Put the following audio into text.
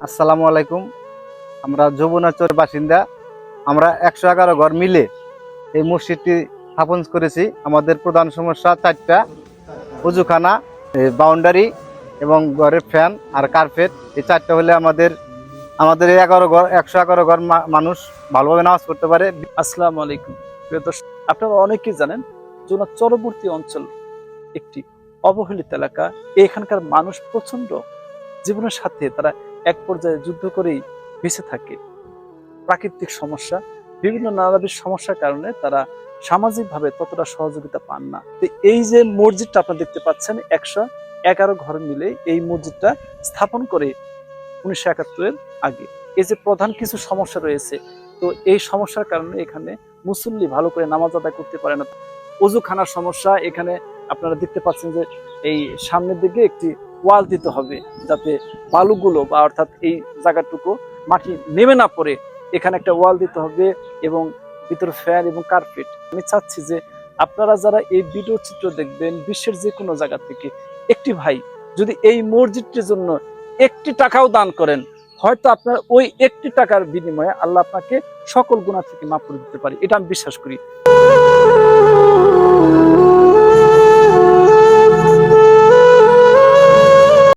আসসালামু আলাইকুম। আমরা যমুনাচর বাসিন্দা। আমরা 111 ঘর মিলে এই মসজিদটি স্থাপন করেছি। আমাদের প্রধান সমস্যা 4টা: উজুখানা, বাউন্ডারি এবং ঘরের ফ্যান আর কার্পেট। এই 4টা হলে আমাদের আমাদের এই 111 ঘর মানুষ ভালোভাবে নামাজ পড়তে পারে। আসসালামু আলাইকুম প্রিয় দর্শক, আপনারা অনেকেই জানেন যমুনা চরবর্তী অঞ্চল একটি অবহেলিত এলাকা। এখানকার মানুষ প্রচন্ড জীবনের সাথে তারা এক পর্যায়ে যুদ্ধ করেই বেঁচে থাকে। প্রাকৃতিক সমস্যা, বিভিন্ন নানাবিধ সমস্যার কারণে তারা সামাজিকভাবে ততটা সহযোগিতা পান না। তো এই যে মসজিদটা আপনারা দেখতে পাচ্ছেন, 111 ঘর মিলে এই মসজিদটা স্থাপন করে 1971-এর আগে। এই যে প্রধান কিছু সমস্যা রয়েছে, তো এই সমস্যার কারণে এখানে মুসল্লি ভালো করে নামাজ আদায় করতে পারে না। অজুখানার সমস্যা, এখানে আপনারা দেখতে পাচ্ছেন যে এই সামনের দিকে একটি ওয়াল দিতে হবে যাতে বালুগুলো বা অর্থাৎ এই জায়গাটুকু মাটি নেমে না পড়ে। এখানে একটা ওয়াল দিতে হবে এবং ভিতরে ফ্যান এবং কার্পেট। আমি চাচ্ছি যে আপনারা যারা এই ভিডিও চিত্র দেখবেন বিশ্বের যে কোনো জায়গা থেকে, একটি ভাই যদি এই মসজিদটির জন্য একটি টাকাও দান করেন, হয়তো আপনার ওই একটি টাকার বিনিময়ে আল্লাহ আপনাকে সকল গুনাহ থেকে মাফ করে দিতে পারে, এটা আমি বিশ্বাস করি।